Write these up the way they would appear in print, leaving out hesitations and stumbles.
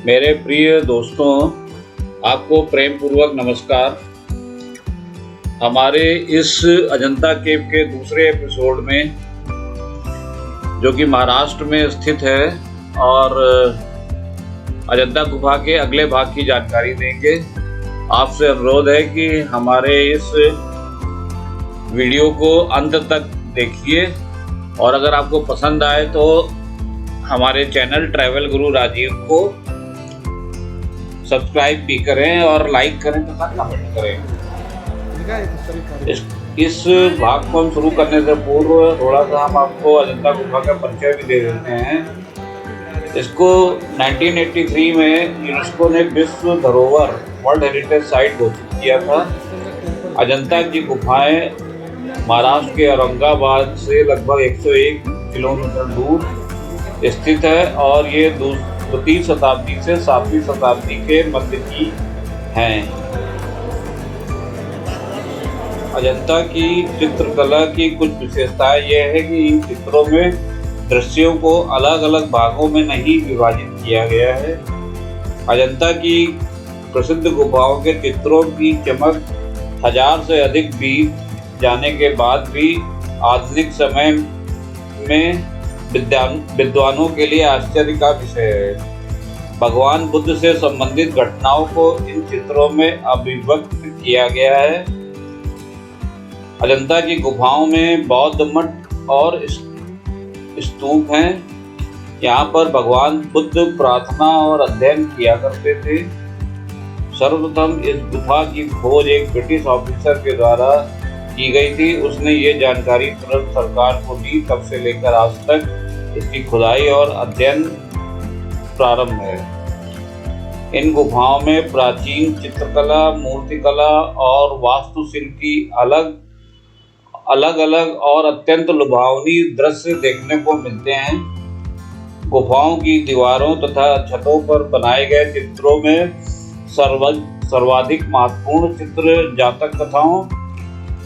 मेरे प्रिय दोस्तों, आपको प्रेम पूर्वक नमस्कार। हमारे इस अजंता केव के दूसरे एपिसोड में, जो कि महाराष्ट्र में स्थित है, और अजंता गुफा के अगले भाग की जानकारी देंगे। आपसे अनुरोध है कि हमारे इस वीडियो को अंत तक देखिए, और अगर आपको पसंद आए तो हमारे चैनल ट्रैवल गुरु राजीव को सब्सक्राइब भी करें और लाइक करें तथा कमेंट करें। इस भाग को हम शुरू करने से पूर्व थोड़ा सा हम आपको अजंता गुफा का परिचय भी दे देते हैं। इसको 1983 में यूनेस्को ने विश्व धरोहर वर्ल्ड हेरिटेज साइट घोषित किया था। अजंता की गुफाएं महाराष्ट्र के औरंगाबाद से लगभग 101 किलोमीटर दूर स्थित है, और ये 2वीं शताब्दी से 7वीं शताब्दी के मध्य की हैं। अजंता की चित्रकला की कुछ विशेषताएं यह है कि इन चित्रों में दृश्यों को अलग अलग भागों में नहीं विभाजित किया गया है। अजंता की प्रसिद्ध गुफाओं के चित्रों की चमक 1000 से अधिक बीत जाने के बाद भी आधुनिक समय में विद्वानों के लिए आश्चर्य का विषय है। भगवान बुद्ध से संबंधित घटनाओं को इन चित्रों में अभिव्यक्त किया गया है। अजंता की गुफाओं में बौद्ध मठ और स्तूप हैं। यहाँ पर भगवान बुद्ध प्रार्थना और अध्ययन किया करते थे। सर्वप्रथम इस गुफा की खोज एक ब्रिटिश ऑफिसर के द्वारा की गई थी। उसने ये जानकारी तुरंत सरकार को दी। तब से लेकर आज तक इसकी खुदाई और अध्ययन प्रारंभ है। इन गुफाओं में प्राचीन चित्रकला, मूर्तिकला और वास्तुशिल्प की अलग अलग और अत्यंत लुभावनी दृश्य देखने को मिलते हैं। गुफाओं की दीवारों तथा छतों पर बनाए गए चित्रों में सर्वाधिक महत्वपूर्ण चित्र जातक कथाओं,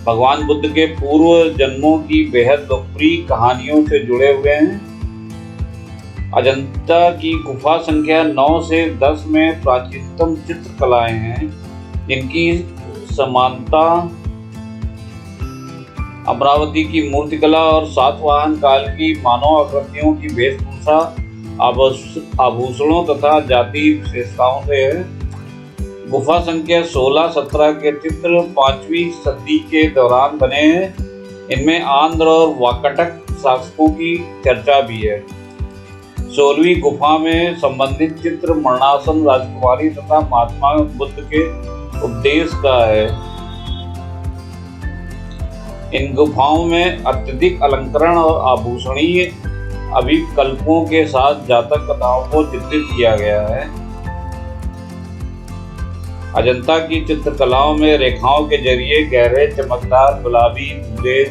भगवान बुद्ध के पूर्व जन्मों की बेहद लोकप्रिय कहानियों से जुड़े हुए हैं। अजंता की गुफा संख्या 9 से 10 में प्राचीनतम चित्रकलाएं हैं, जिनकी समानता अमरावती की मूर्तिकला और सातवाहन काल की मानव आकृतियों की वेशभूषा, आभूषणों तथा जाति विशेषताओं से है। गुफा संख्या 16-17 के चित्र 5वीं सदी के दौरान बने हैं। इनमें आंध्र और वाकटक शासकों की चर्चा भी है। 16वीं गुफा में संबंधित चित्र मरणासन राजकुमारी तथा महात्मा बुद्ध के उपदेश का है। इन गुफाओं में अत्यधिक अलंकरण और आभूषणीय अभिकल्पों के साथ जातक कथाओं को चित्रित किया गया है। अजंता की चित्रकलाओं में रेखाओं के जरिए गहरे, चमकदार गुलाबी, भूरे,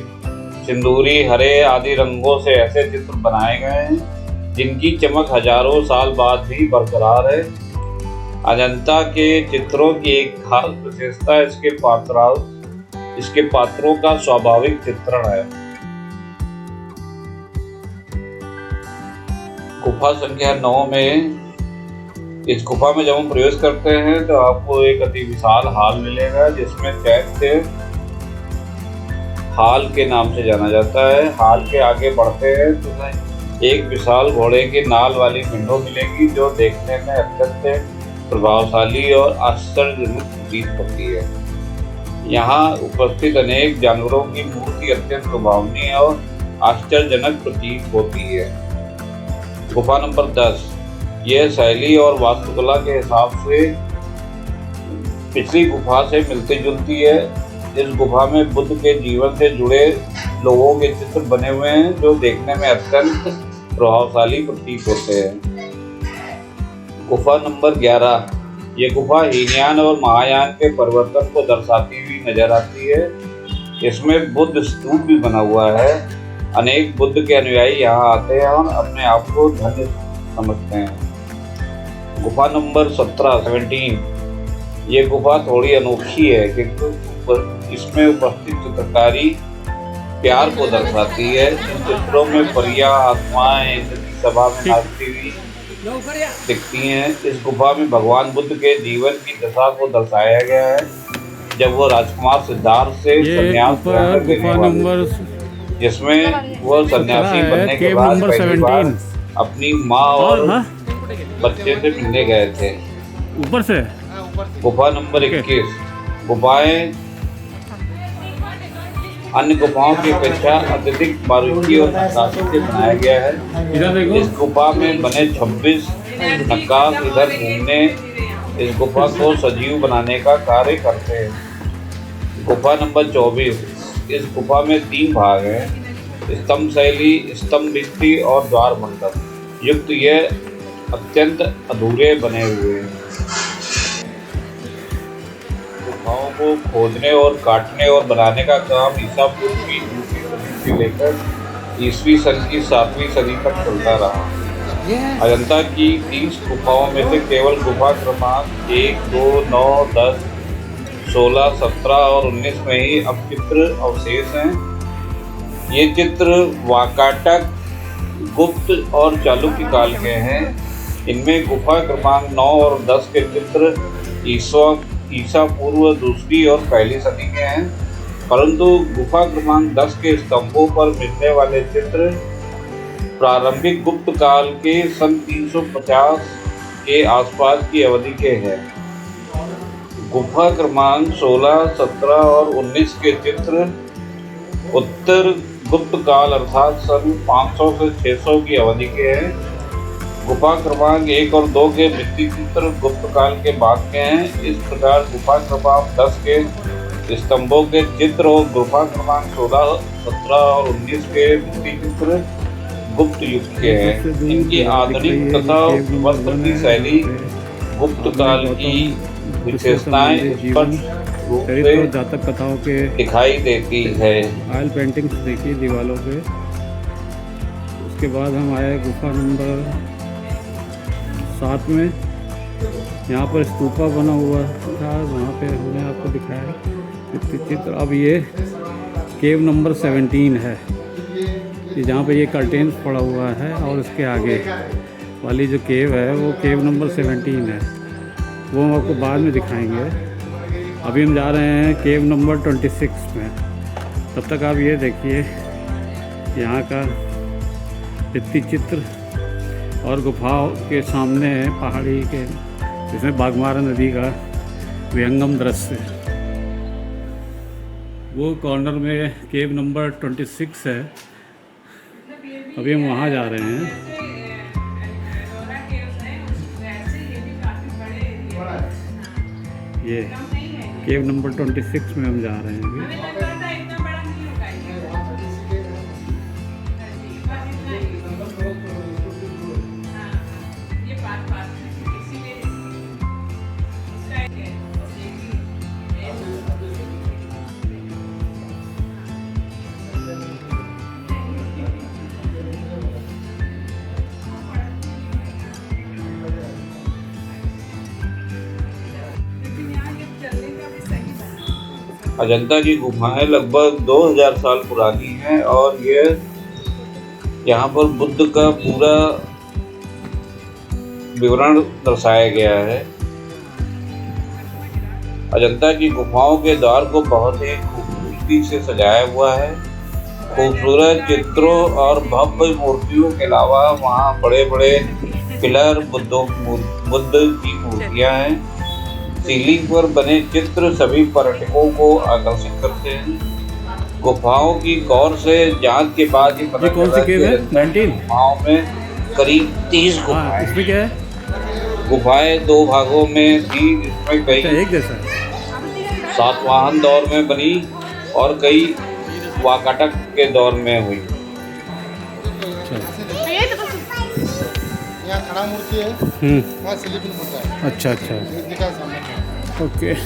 सिंदूरी, हरे आदि रंगों से ऐसे चित्र बनाए गए हैं जिनकी चमक हजारों साल बाद भी बरकरार है। अजंता के चित्रों की एक खास विशेषता इसके पात्रों का स्वाभाविक चित्रण है। गुफा संख्या 9 में, इस गुफा में जब हम प्रवेश करते हैं तो आपको एक अति विशाल हॉल मिलेगा, जिसमें चैत्य हॉल के नाम से जाना जाता है। हॉल के आगे बढ़ते हैं तो एक विशाल घोड़े की नाल वाली विंडो मिलेगी, जो देखने में अत्यंत प्रभावशाली और आश्चर्यजनक प्रतीत होती है। यहाँ उपस्थित अनेक जानवरों की मूर्ति अत्यंत लुभावनी और आश्चर्यजनक प्रतीत होती है। गुफा नंबर 10, यह शैली और वास्तुकला के हिसाब से पिछली गुफा से मिलती जुलती है। इस गुफा में बुद्ध के जीवन से जुड़े लोगों के चित्र बने हुए हैं, जो देखने में अत्यंत प्रभावशाली प्रतीत होते हैं। गुफा नंबर 11, ये गुफा हीनयान और महायान के परिवर्तन को दर्शाती हुई नजर आती है। इसमें बुद्ध स्तूप भी बना हुआ है। अनेक बुद्ध के अनुयायी यहाँ आते हैं और अपने आप को धन्य समझते हैं। गुफा नंबर 17, ये गुफा थोड़ी अनोखी है, क्योंकि इसमें उपस्थित चित्रकारी प्यार को दर्शाती है। इन चित्रों में परियां, आत्माएं इंद्र की सभा में नाचती हुई दिखती हैं। इस गुफा में भगवान बुद्ध के जीवन की दशा को दर्शाया गया है, जब वो राजकुमार सिद्धार्थ से संन्यास ग्रहण लेने वाले थे, जिसमें वह सन्यासी बनने के बाद पहली बार अपनी माँ और बच्चे से मिलने गए थे। ऊपर से गुफा नंबर 21। गुफाएं अन्य गुफाओं की अपेक्षा अत्यधिक बारीकी और नक्काशी से बनाया गया है। इस गुफा में बने 26 नक्काश इधर घूमने इस गुफा को सजीव बनाने का कार्य करते हैं। गुफा नंबर 24। इस गुफा में 3 भाग हैं: स्तंभ शैली, स्तंभ भित्ति और द्वार मंडप युक्त। यह अत्यंत अधूरे बने हुए हैं। गुफाओं को खोदने और काटने और बनाने का काम ईसा पूर्व की 2वीं सदी से लेकर ईसवी सन की 7वीं सदी तक चलता रहा। अजंता की 30 गुफाओं में से केवल गुफा क्रमांक 1, 2, 9, 10, 16, 17 और 19 में ही अब चित्र अवशेष हैं। ये चित्र वाकाटक, गुप्त और चालुक्य काल के हैं। इनमें गुफा क्रमांक 9 और 10 के चित्र ईसा पूर्व 2री और 1ली सदी के हैं, परंतु गुफा क्रमांक 10 के स्तंभों पर मिलने वाले चित्र प्रारंभिक गुप्त काल के सन 350 के आसपास की अवधि के हैं। गुफा क्रमांक 16, 17 और 19 के चित्र उत्तर गुप्त काल अर्थात सन 500 से 600 की अवधि के हैं। गुफा क्रमांक 1 और 2 के भित्ति चित्र गुप्त काल के बाद के हैं। इस प्रकार गुफा क्रमांक 10 के स्तंभों के चित्र और गुफा क्रमांक 16, 17 और 19 के भित्ति चित्र गुप्त युग के हैं। इनकी आधुनिक तथा वस्त्र की शैली गुप्त काल की विशेषताएं स्पष्ट रूप से जातक कथाओं के दिखाई देती है। ऑयल पेंटिंग्स देखिए दीवारों पे। उसके बाद हम आए गुफा नंबर 7 में। यहाँ पर स्तूपा बना हुआ था, वहाँ पे हमने आपको दिखाया चित्र। अब ये केव नंबर 17 है, ये जहाँ पे ये कर्टेन्स पड़ा हुआ है, और उसके आगे वाली जो केव है वो केव नंबर 17 है। वो हम आपको बाद में दिखाएंगे। अभी हम जा रहे हैं केव नंबर 26 में। तब तक आप ये देखिए यहाँ का भित्ति चित्र और गुफाओं के सामने है पहाड़ी के, जिसमें बाघमारा नदी का विहंगम दृश्य। वो कॉर्नर में केव नंबर 26 है। अभी हम वहाँ जा रहे हैं। ये केव नंबर 26 में हम जा रहे हैं अभी। अजंता की गुफाएं लगभग 2000 साल पुरानी हैं और ये यहाँ पर बुद्ध का पूरा विवरण दर्शाया गया है। अजंता की गुफाओं के द्वार को बहुत ही खूबसूरती से सजाया हुआ है। खूबसूरत चित्रों और भव्य मूर्तियों के अलावा वहाँ बड़े बड़े पिलर, बुद्ध की मूर्तियाँ हैं। सीलिंग पर बने चित्र सभी पर्यटकों को आकर्षित करते हैं। गुफाओं की गौर से जांच के बाद ही पता चला कि 19 गुफाओं में करीब 30 गुफाएं। इसमें क्या है? गुफाएं 2 भागों में थी, जिसमें कई एक जैसा सातवाहन दौर में बनी और कई वाकाटक के दौर में हुई। यहाँ खड़ा मूर्ति है, वहाँ स्लीपिंग होता है। अच्छा अच्छा, दिखा सामने। ओके। अब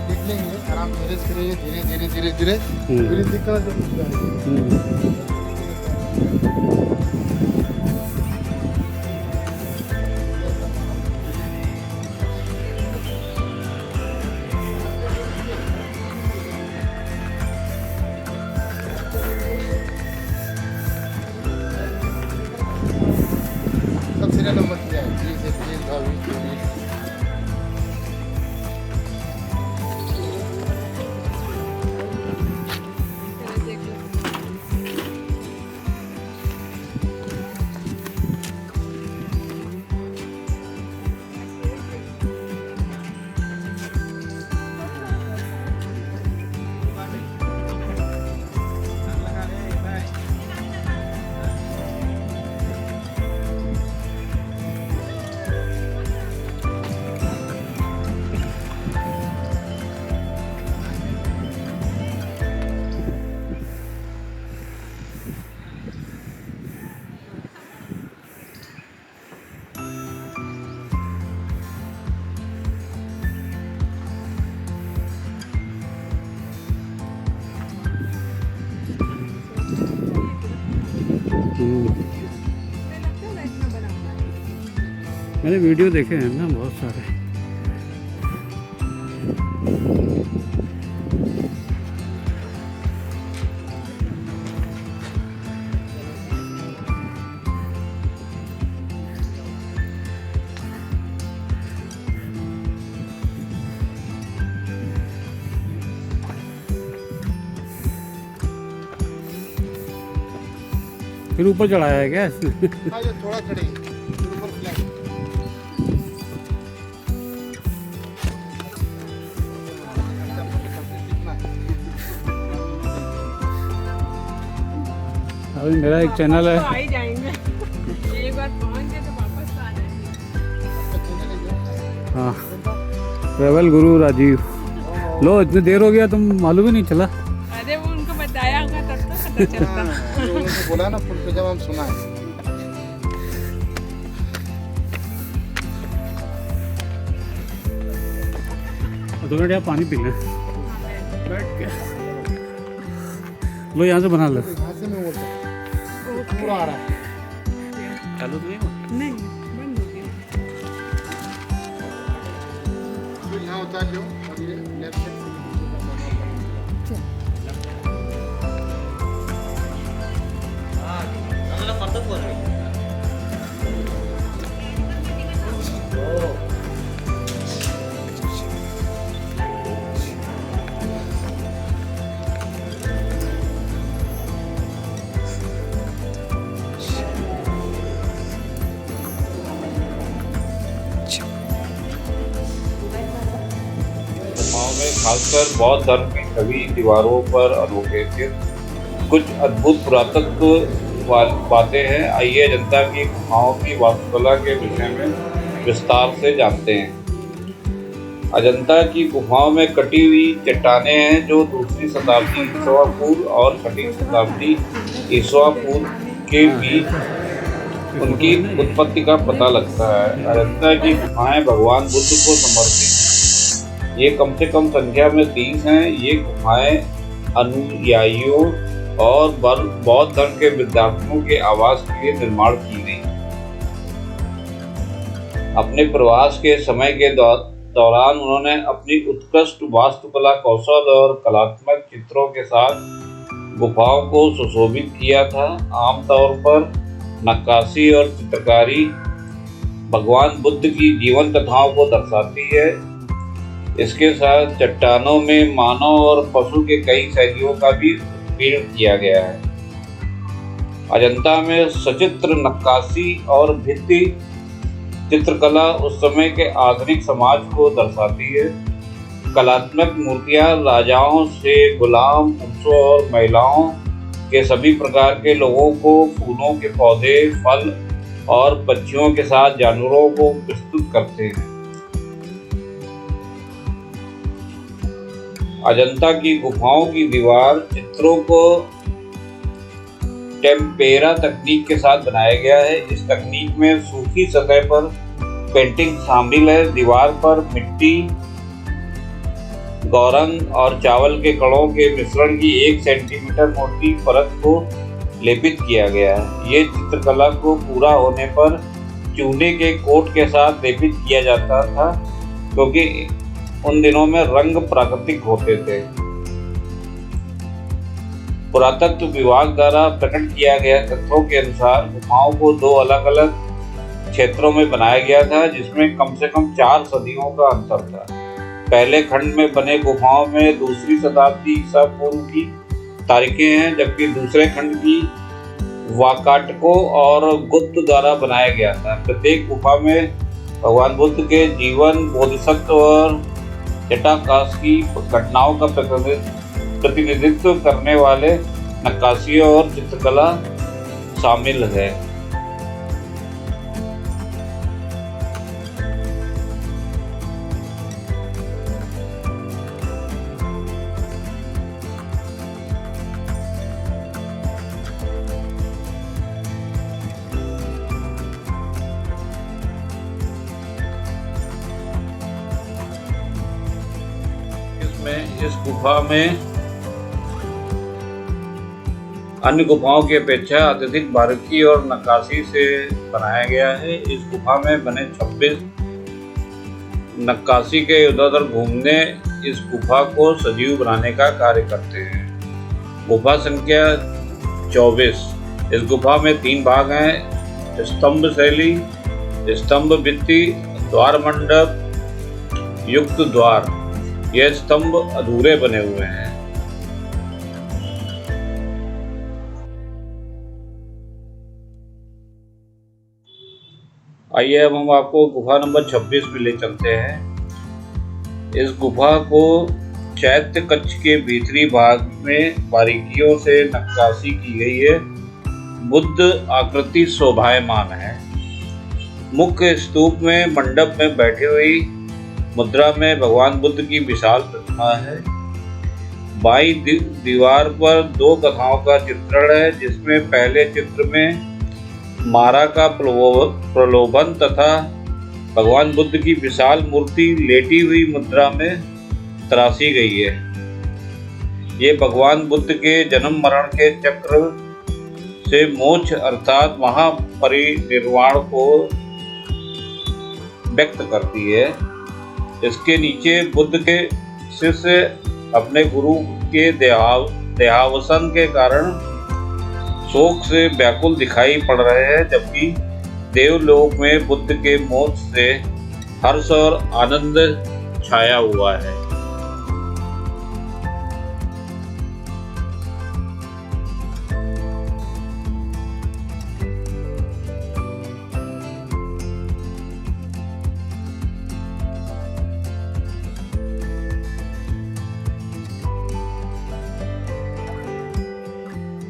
देख लेंगे आराम धीरे धीरे धीरे धीरे धीरे धीरे फिर दिखा जब 13 नंबर किया है, 20 21 22 23। मैंने वीडियो देखे हैं ना बहुत सारे। फिर ऊपर चढ़ाया है क्या? हाँ, ये थोड़ा चढ़े फिर ऊपर फ्लैट। अभी मेरा एक चैनल है। तो आ ही जाएंगे, एक बार पहुंच गए तो वापस आ जाएंगे। हाँ, ट्रैवल गुरु राजीव। लो इतनी देर हो गया तुम मालूम ही नहीं चला। अरे वो उनको बताया होगा तब तो पता चलता। लोगों ने बोला ना पुल पे जब हम सुना है। दो मिनट यहाँ पानी पीना है। बैठ के लो यहाँ से बना लो। यहाँ से मैं बोलता हूँ, पूरा आ रहा है। चालू तो नहीं नहीं बंद हो गया। तो यहाँ उतार लो और ये लेफ्ट साइड गुफाओं में खासकर बौद्ध धर्म की छवि दीवारों पर अधोरेखित कुछ अद्भुत पुरातत्व बातें हैं। आइए अजंता की गुफाओं की वास्तुकला के विषय में विस्तार से जानते हैं। अजंता की गुफाओं में कटी हुई चट्टानें हैं जो दूसरी शताब्दी ईसा पूर्व और छठी शताब्दी ईसा पूर्व के बीच उनकी उत्पत्ति का पता लगता है। अजंता की गुफाएं भगवान बुद्ध को समर्पित हैं। ये कम से कम संख्या में 30 हैं। ये गुफाएं अनुयायियों और बौद्ध धर्म के विद्यार्थियों के आवास के लिए निर्माण की गई। अपने प्रवास के समय के दौरान उन्होंने अपनी उत्कृष्ट वास्तुकला कौशल और कलात्मक चित्रों के साथ गुफाओं को सुशोभित किया था। आमतौर पर नक्काशी और चित्रकारी भगवान बुद्ध की जीवन कथाओं को दर्शाती है। इसके साथ चट्टानों में मानव और पशु के कई शैलियों का भी उत्कीर्ण किया गया है। अजंता में सचित्र नक्काशी और भित्ति चित्रकला उस समय के आधुनिक समाज को दर्शाती है। कलात्मक मूर्तियां राजाओं से गुलाम पुरुषों और महिलाओं के सभी प्रकार के लोगों को फूलों के पौधे, फल और पक्षियों के साथ जानवरों को प्रस्तुत करते हैं। अजंता की गुफाओं की दीवार चित्रों को टेम्पेरा तकनीक के साथ बनाया गया है। इस तकनीक में सूखी सतह पर पेंटिंग शामिल है। दीवार पर मिट्टी, गौरंग और चावल के कणों के मिश्रण की 1 सेंटीमीटर मोटी परत को लेपित किया गया है। ये चित्रकला को पूरा होने पर चूने के कोट के साथ लेपित किया जाता था, क्योंकि उन दिनों में रंग प्राकृतिक होते थे। पुरातत्व विभाग द्वारा प्रकट किया गया तथ्यों के अनुसार गुफाओं को 2 अलग अलग क्षेत्रों में बनाया गया था, जिसमें कम से कम 4 सदियों का अंतर था। पहले खंड में बने गुफाओं में 2वीं शताब्दी ईसा पूर्व की तारीखें हैं, जबकि दूसरे खंड की वाकाटकों और गुप्त द्वारा बनाया गया था। प्रत्येक गुफा में भगवान बुद्ध के जीवन, बोधिसत्व और जटाकाश की घटनाओं का प्रतिनिधित्व करने वाले नक्काशियों और चित्रकला शामिल है। इस गुफा में अन्य गुफाओं की अपेक्षा अत्यधिक बारीकी और नक्काशी से बनाया गया है। इस गुफा में बने 26 नक्काशी के इधर-उधर घूमने इस गुफा को सजीव बनाने का कार्य करते हैं। गुफा संख्या 24। इस गुफा में 3 भाग हैं: स्तंभ शैली, स्तंभ भित्ति, द्वार मंडप युक्त द्वार। यह स्तंभ अधूरे बने हुए हैं। आइए अब हम आपको गुफा नंबर 26 में ले चलते हैं। इस गुफा को चैत्य कक्ष के भीतरी भाग में बारीकियों से नक्काशी की गई है। बुद्ध आकृति शोभायमान है। मुख्य स्तूप में मंडप में बैठी हुई मुद्रा में भगवान बुद्ध की विशाल प्रतिमा है। बाईं दीवार पर 2 कथाओं का चित्रण है, जिसमें पहले चित्र में मारा का प्रलोभन तथा भगवान बुद्ध की विशाल मूर्ति लेटी हुई मुद्रा में तराशी गई है। ये भगवान बुद्ध के जन्म मरण के चक्र से मोक्ष अर्थात महापरिनिर्वाण को व्यक्त करती है। इसके नीचे बुद्ध के शिष्य अपने गुरु के देहावसान के कारण शोक से व्याकुल दिखाई पड़ रहे हैं, जबकि देवलोक में बुद्ध के मोक्ष से हर्ष और आनंद छाया हुआ है।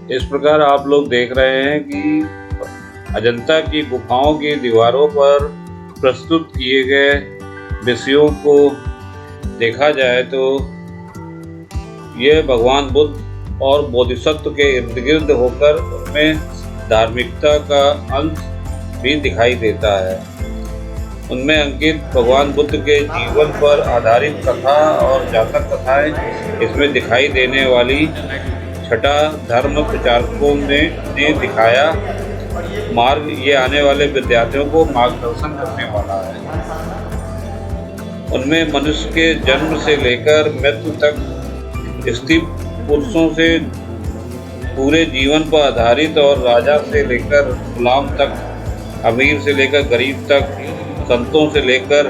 इस प्रकार आप लोग देख रहे हैं कि अजंता की गुफाओं की दीवारों पर प्रस्तुत किए गए विषयों को देखा जाए तो यह भगवान बुद्ध और बोधिसत्व के इर्द गिर्द होकर उनमें धार्मिकता का अंश भी दिखाई देता है। उनमें अंकित भगवान बुद्ध के जीवन पर आधारित कथा और जातक कथाएं इसमें दिखाई देने वाली छठा धर्म प्रचारकों ने दिखाया मार्ग ये आने वाले विद्यार्थियों को मार्गदर्शन करने वाला है। उनमें मनुष्य के जन्म से लेकर मृत्यु तक स्त्री पुरुषों से पूरे जीवन पर आधारित और राजा से लेकर गुलाम तक, अमीर से लेकर गरीब तक, संतों से लेकर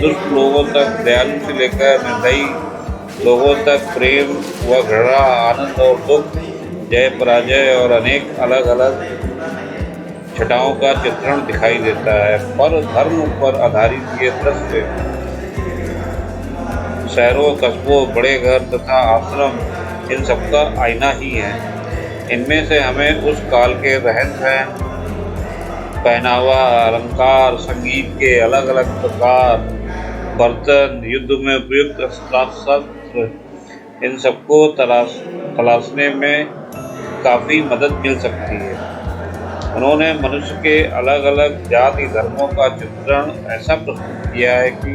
दुष्ट लोगों तक, दयालु से लेकर निर्दयी लोगों तक, प्रेम व घृणा, आनंद और दुख, जय पराजय और अनेक अलग अलग छटाओं का चित्रण दिखाई देता है। पर धर्म पर आधारित ये दृश्य शहरों, कस्बों, बड़े घर तथा आश्रम इन सबका आईना ही है। इनमें से हमें उस काल के रहन सहन, पहनावा, अलंकार, संगीत के अलग अलग प्रकार, बर्तन, युद्ध में उपयुक्त शस्त्र, इन सबको तलाशने में काफ़ी मदद मिल सकती है। उन्होंने मनुष्य के अलग अलग जाति धर्मों का चित्रण ऐसा प्रस्तुत किया है कि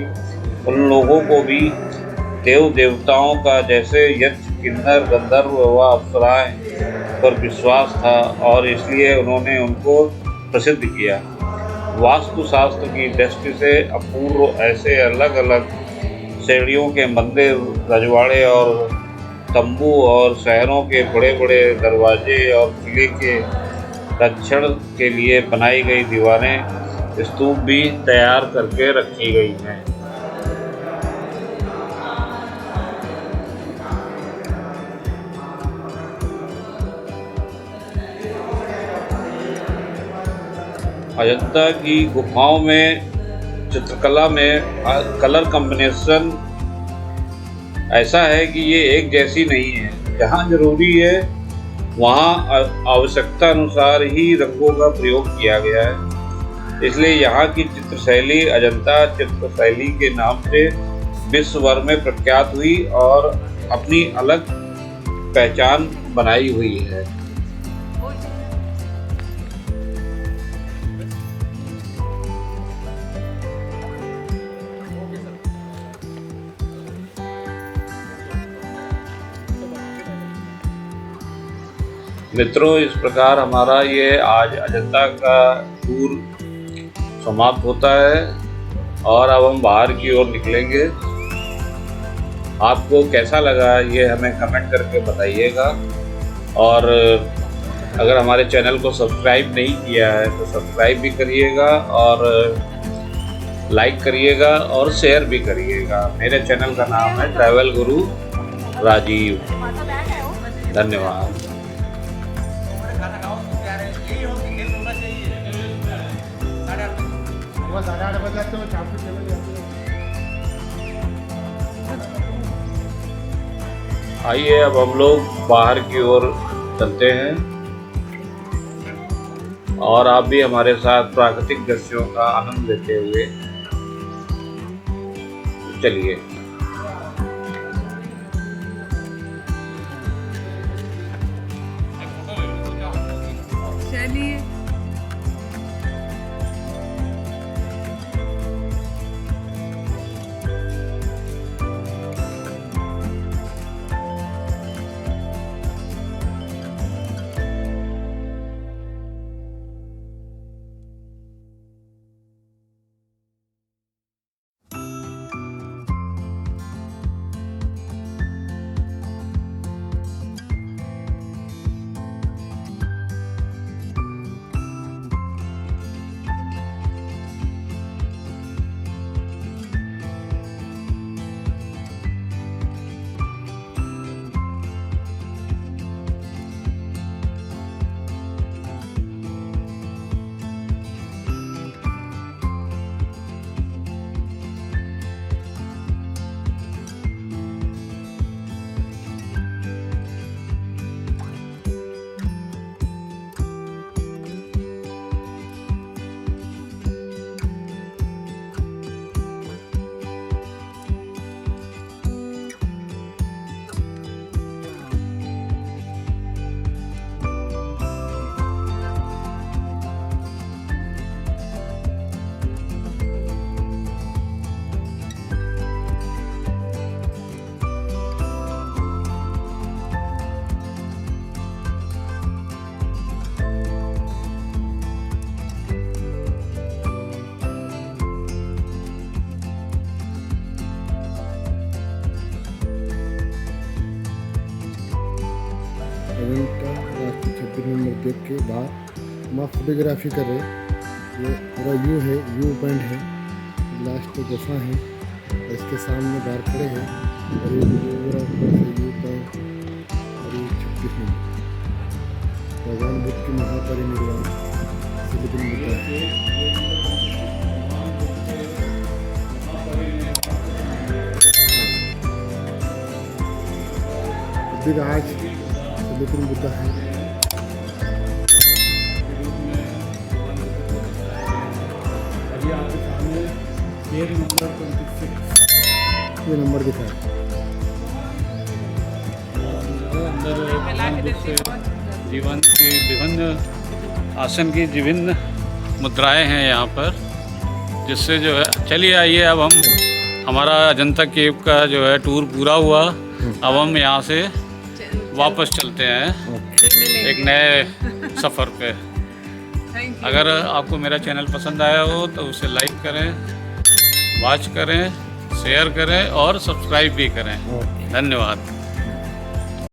उन लोगों को भी देव देवताओं का जैसे यक्ष, किन्नर, गंधर्व व अप्सराएं पर विश्वास था और इसलिए उन्होंने उनको प्रसिद्ध किया। वास्तुशास्त्र की दृष्टि से अपूर्व ऐसे अलग अलग श्रेणियों के मंदिर, रजवाड़े और तंबू और शहरों के बड़े बड़े दरवाजे और किले के रक्षण के लिए बनाई गई दीवारें स्तूप भी तैयार करके रखी गई हैं। अजंता की गुफाओं में चित्रकला में कलर कॉम्बिनेशन ऐसा है कि ये एक जैसी नहीं है। जहाँ जरूरी है वहाँ आवश्यकता अनुसार ही रंगों का प्रयोग किया गया है। इसलिए यहाँ की चित्रशैली अजंता चित्रशैली के नाम से विश्व भर में प्रख्यात हुई और अपनी अलग पहचान बनाई हुई है। मित्रों, इस प्रकार हमारा ये आज अजंता का टूर समाप्त होता है और अब हम बाहर की ओर निकलेंगे। आपको कैसा लगा ये हमें कमेंट करके बताइएगा और अगर हमारे चैनल को सब्सक्राइब नहीं किया है तो सब्सक्राइब भी करिएगा और लाइक करिएगा और शेयर भी करिएगा। मेरे चैनल का नाम है ट्रैवल गुरु राजीव। धन्यवाद। वो 8:30 बजे तो चापू चले जाते हैं। आइए अब हम लोग बाहर की ओर चलते हैं और आप भी हमारे साथ प्राकृतिक दृश्यों का आनंद लेते हुए चलिए। चलिए। अजंता राष्ट्रीय 26 नंबर गेट के बाहर हम फोटोग्राफी कर रहे हैं। ये पूरा यू है, यू पॉइंट है, लास्ट गुफा है, इसके सामने बाहर खड़े हैं और ये पूरा यू पॉइंट और ये 26 नंबर भगवान बुद्ध की महापरिनिर्वाण सिलिकन बुद्धा। आज सिलिकन बुद्धा है। अभी आपके सामने पेज नंबर 26 ये नंबर दिखा है। अंदर जीवन की विभिन्न आसन की विभिन्न मुद्राएं हैं यहाँ पर, जिससे जो है चलिए आइए अब हम हमारा अजंता केव का जो है टूर पूरा हुआ। अब हम यहाँ से वापस चलते हैं एक नए सफ़र पे। अगर आपको मेरा चैनल पसंद आया हो तो उसे लाइक करें, वॉच करें, शेयर करें और सब्सक्राइब भी करें। धन्यवाद।